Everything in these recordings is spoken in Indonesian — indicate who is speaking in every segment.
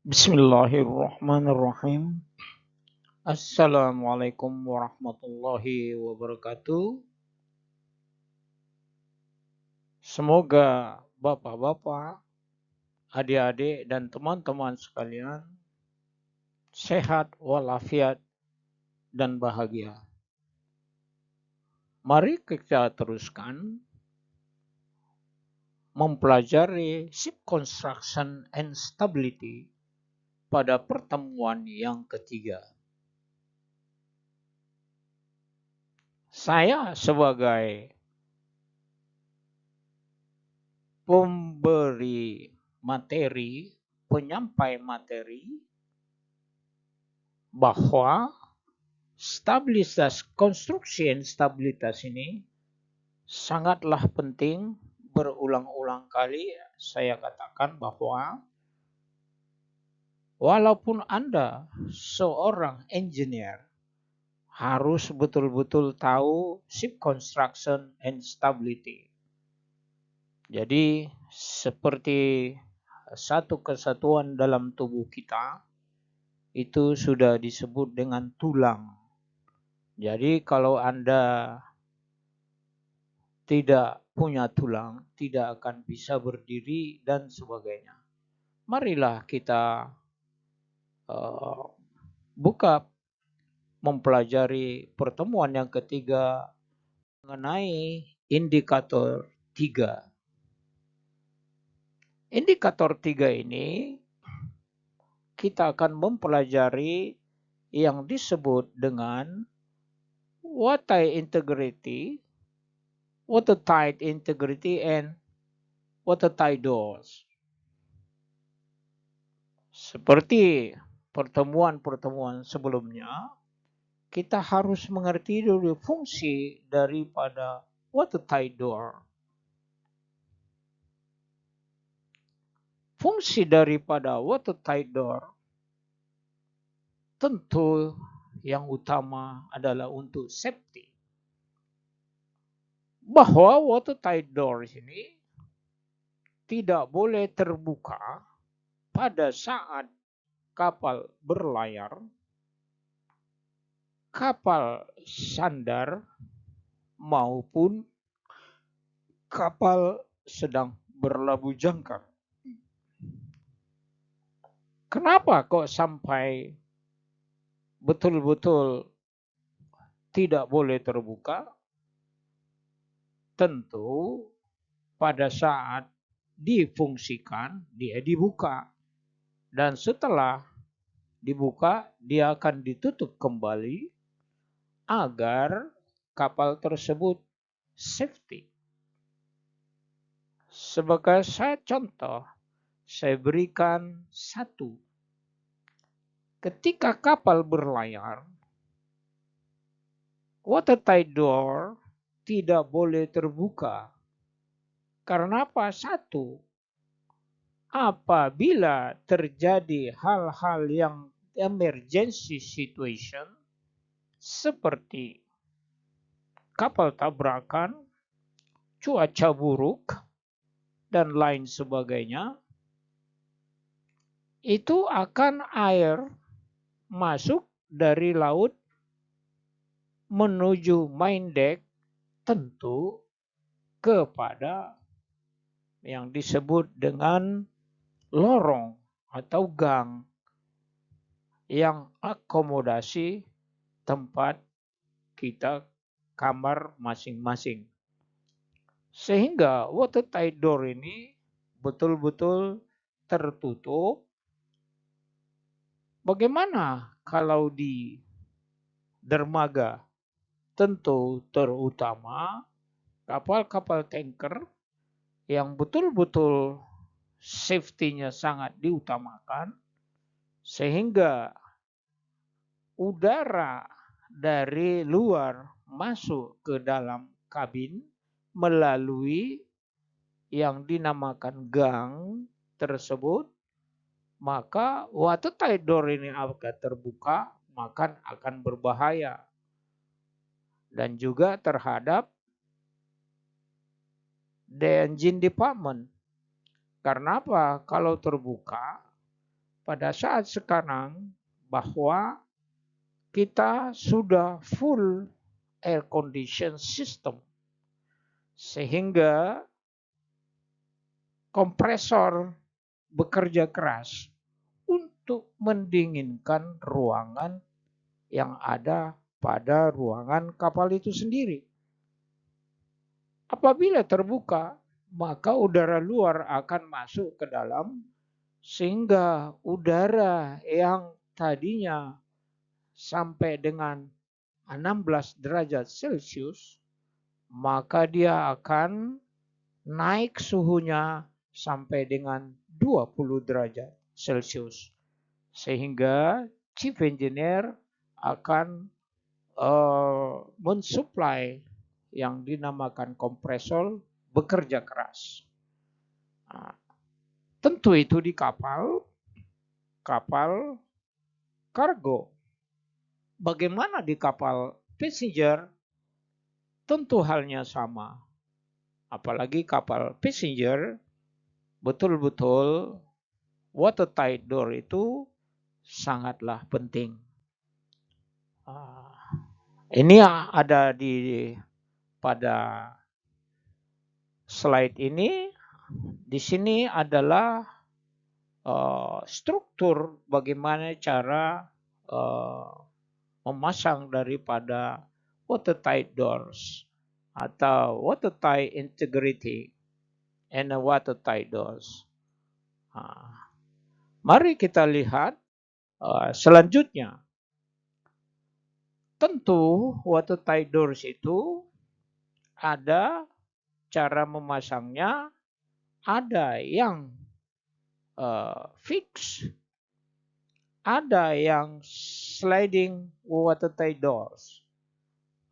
Speaker 1: Bismillahirrahmanirrahim. Assalamualaikum warahmatullahi wabarakatuh. Semoga bapak-bapak, adik-adik, dan teman-teman sekalian sehat walafiat dan bahagia. Mari kita teruskan mempelajari ship construction and stability pada pertemuan yang ketiga. Saya sebagai pemberi materi, penyampai materi, bahwa stabilitas konstruksi dan stabilitas ini sangatlah penting. Berulang-ulang kali saya katakan bahwa walaupun Anda seorang engineer, harus betul-betul tahu ship construction and stability. Jadi seperti satu kesatuan dalam tubuh kita, itu sudah disebut dengan tulang. Jadi kalau Anda tidak punya tulang, tidak akan bisa berdiri dan sebagainya. Marilah kita buka mempelajari pertemuan yang ketiga mengenai indikator 3. Indikator 3 ini kita akan mempelajari yang disebut dengan watertight integrity, watertight integrity, and watertight doors. Seperti pertemuan-pertemuan sebelumnya, kita harus mengerti dulu fungsi daripada watertight door. Fungsi daripada watertight door tentu yang utama adalah untuk safety. Bahwa watertight door ini tidak boleh terbuka pada saat kapal berlayar, kapal sandar, maupun kapal sedang berlabuh jangkar. Kenapa kok sampai betul-betul tidak boleh terbuka? Tentu pada saat difungsikan dia dibuka, dan setelah dibuka dia akan ditutup kembali agar kapal tersebut safety. Sebagai contoh, saya berikan satu. Ketika kapal berlayar, watertight door tidak boleh terbuka. Karena apa? Satu, apabila terjadi hal-hal yang emergency situation seperti kapal tabrakan, cuaca buruk, dan lain sebagainya, itu akan air masuk dari laut menuju main deck, tentu kepada yang disebut dengan lorong atau gang yang akomodasi tempat kita kamar masing-masing. Sehingga watertight door ini betul-betul tertutup. Bagaimana kalau di dermaga? Tentu terutama kapal-kapal tanker yang betul-betul safety-nya sangat diutamakan, sehingga udara dari luar masuk ke dalam kabin melalui yang dinamakan gang tersebut, maka watertight door ini akan terbuka, maka akan berbahaya. Dan juga terhadap the engine department. Karena apa? Kalau terbuka, pada saat sekarang bahwa kita sudah full air condition system, sehingga kompresor bekerja keras untuk mendinginkan ruangan yang ada pada ruangan kapal itu sendiri. Apabila terbuka, maka udara luar akan masuk ke dalam, sehingga udara yang tadinya sampai dengan 16 derajat Celcius, maka dia akan naik suhunya sampai dengan 20 derajat Celcius. Sehingga chief engineer akan mensuplai yang dinamakan kompresor bekerja keras. Nah, tentu itu di kapal kargo. Bagaimana di kapal passenger? Tentu halnya sama. Apalagi kapal passenger, betul-betul watertight door itu sangatlah penting. Ini ada pada slide ini. Di sini adalah struktur bagaimana cara memasang daripada watertight doors atau watertight integrity and watertight doors. Mari kita lihat selanjutnya. Tentu watertight doors itu ada cara memasangnya, ada yang fix, ada yang sliding watertight doors.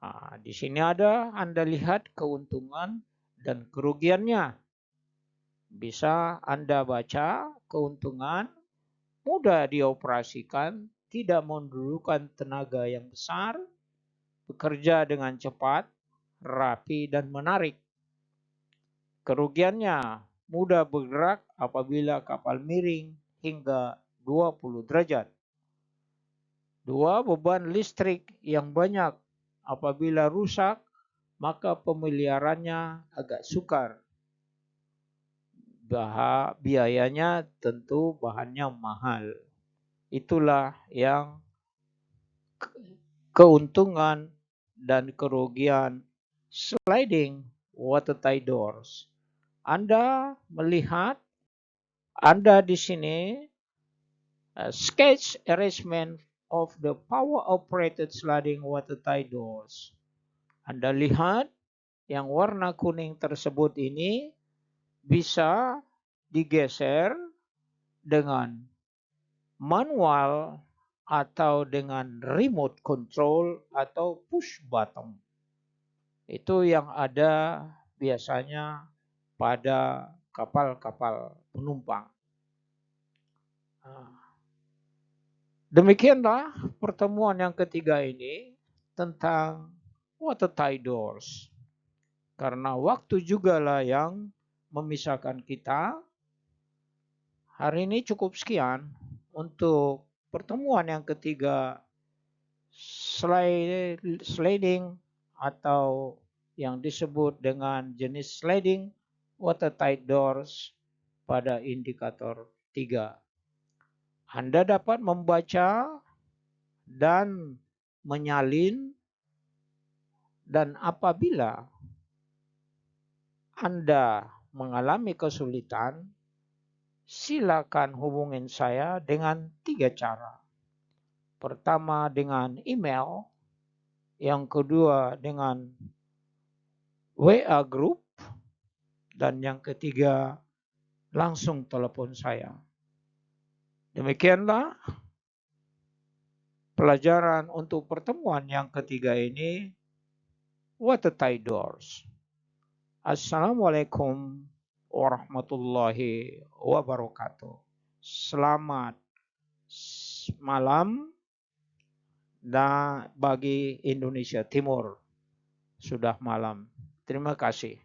Speaker 1: Nah, di sini ada Anda lihat keuntungan dan kerugiannya. Bisa Anda baca keuntungan, mudah dioperasikan, tidak memerlukan tenaga yang besar, bekerja dengan cepat, rapi dan menarik. Kerugiannya, mudah bergerak apabila kapal miring hingga 20 derajat. 2. Beban listrik yang banyak. Apabila rusak, maka pemeliharaannya agak sukar. Biayanya tentu bahannya mahal. Itulah yang keuntungan dan kerugian sliding watertight doors. Anda melihat, Anda di sini sketch arrangement of the power operated sliding watertight doors. Anda lihat yang warna kuning tersebut ini bisa digeser dengan manual atau dengan remote control atau push button. Itu yang ada biasanya pada kapal-kapal penumpang. Demikianlah pertemuan yang ketiga ini tentang watertight doors. Karena waktu juga lah yang memisahkan kita. Hari ini cukup sekian untuk pertemuan yang ketiga, sliding atau yang disebut dengan jenis sliding watertight doors pada indikator 3. Anda dapat membaca dan menyalin, dan apabila Anda mengalami kesulitan, silakan hubungin saya dengan 3 cara. Pertama dengan email, yang kedua dengan WA group, dan yang ketiga langsung telepon saya. Demikianlah pelajaran untuk pertemuan yang ketiga ini, watertight doors. Assalamualaikum warahmatullahi wabarakatuh. Selamat malam dan bagi Indonesia Timur sudah malam. Terima kasih.